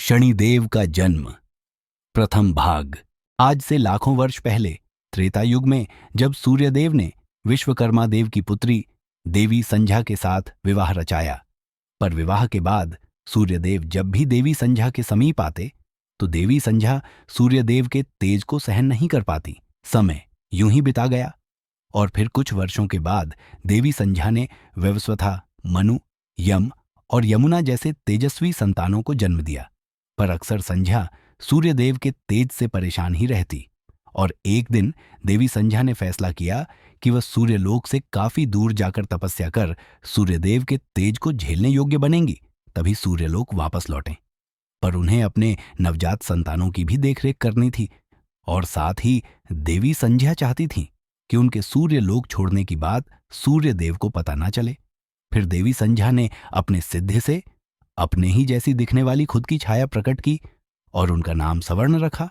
शनिदेव का जन्म। प्रथम भाग। आज से लाखों वर्ष पहले त्रेता युग में जब सूर्यदेव ने विश्वकर्मा देव की पुत्री देवी संध्या के साथ विवाह रचाया, पर विवाह के बाद सूर्यदेव जब भी देवी संध्या के समीप आते तो देवी संध्या सूर्यदेव के तेज को सहन नहीं कर पाती। समय यूं ही बिता गया और फिर कुछ वर्षों के बाद देवी संध्या ने वैवस्वता, मनु, यम और यमुना जैसे तेजस्वी संतानों को जन्म दिया। पर अक्सर संध्या सूर्यदेव के तेज से परेशान ही रहती और एक दिन देवी संध्या ने फैसला किया कि वह सूर्यलोक से काफी दूर जाकर तपस्या कर सूर्यदेव के तेज को झेलने योग्य बनेंगी, तभी सूर्यलोक वापस लौटें। पर उन्हें अपने नवजात संतानों की भी देखरेख करनी थी और साथ ही देवी संध्या चाहती थी कि उनके सूर्यलोक छोड़ने की बात सूर्यदेव को पता ना चले। फिर देवी संध्या ने अपने सिद्धि से अपने ही जैसी दिखने वाली खुद की छाया प्रकट की और उनका नाम सवर्ण रखा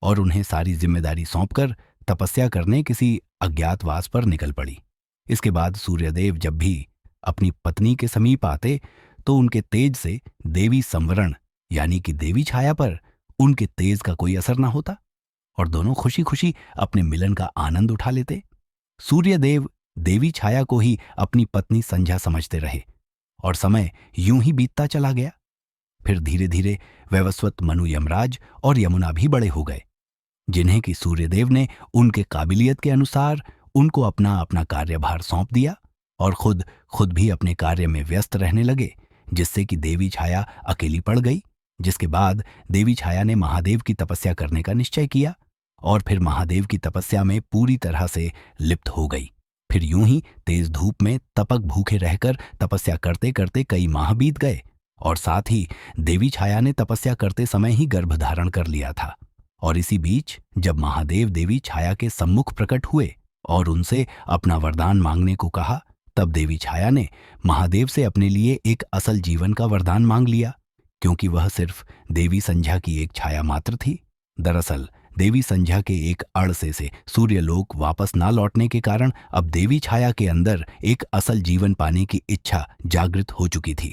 और उन्हें सारी जिम्मेदारी सौंपकर तपस्या करने किसी अज्ञातवास पर निकल पड़ी। इसके बाद सूर्यदेव जब भी अपनी पत्नी के समीप आते तो उनके तेज से देवी संवरण यानी कि देवी छाया पर उनके तेज का कोई असर न होता और दोनों खुशी खुशी अपने मिलन का आनंद उठा लेते। सूर्यदेव देवी छाया को ही अपनी पत्नी संध्या समझते रहे और समय यूं ही बीतता चला गया। फिर धीरे धीरे वैवस्वत, मनु, यमराज और यमुना भी बड़े हो गए, जिन्हें कि सूर्यदेव ने उनके काबिलियत के अनुसार उनको अपना अपना कार्यभार सौंप दिया और खुद भी अपने कार्य में व्यस्त रहने लगे, जिससे कि देवी छाया अकेली पड़ गई। जिसके बाद देवी छाया ने महादेव की तपस्या करने का निश्चय किया और फिर महादेव की तपस्या में पूरी तरह से लिप्त हो गई। फिर यूं ही तेज धूप में तपक भूखे रहकर तपस्या करते करते कई माह बीत गए और साथ ही देवी छाया ने तपस्या करते समय ही गर्भ धारण कर लिया था। और इसी बीच जब महादेव देवी छाया के सम्मुख प्रकट हुए और उनसे अपना वरदान मांगने को कहा, तब देवी छाया ने महादेव से अपने लिए एक असल जीवन का वरदान मांग लिया, क्योंकि वह सिर्फ देवी संध्या की एक छाया मात्र थी। दरअसल देवी संध्या के एक अड़से से सूर्यलोक वापस ना लौटने के कारण अब देवी छाया के अंदर एक असल जीवन पाने की इच्छा जागृत हो चुकी थी।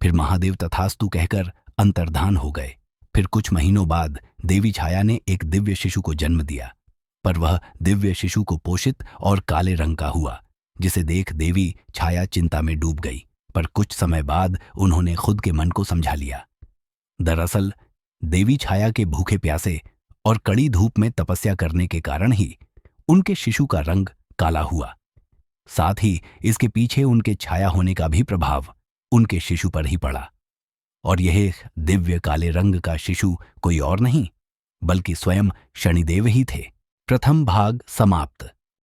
फिर महादेव तथास्तु कहकर अंतर्धान हो गए। फिर कुछ महीनों बाद देवी छाया ने एक दिव्य शिशु को जन्म दिया, पर वह दिव्य शिशु को पोषित और काले रंग का हुआ, जिसे देख देवी छाया चिंता में डूब गई। पर कुछ समय बाद उन्होंने खुद के मन को समझा लिया। दरअसल देवी छाया के भूखे प्यासे और कड़ी धूप में तपस्या करने के कारण ही उनके शिशु का रंग काला हुआ। साथ ही इसके पीछे उनके छाया होने का भी प्रभाव उनके शिशु पर ही पड़ा और यह दिव्य काले रंग का शिशु कोई और नहीं बल्कि स्वयं शनिदेव ही थे। प्रथम भाग समाप्त।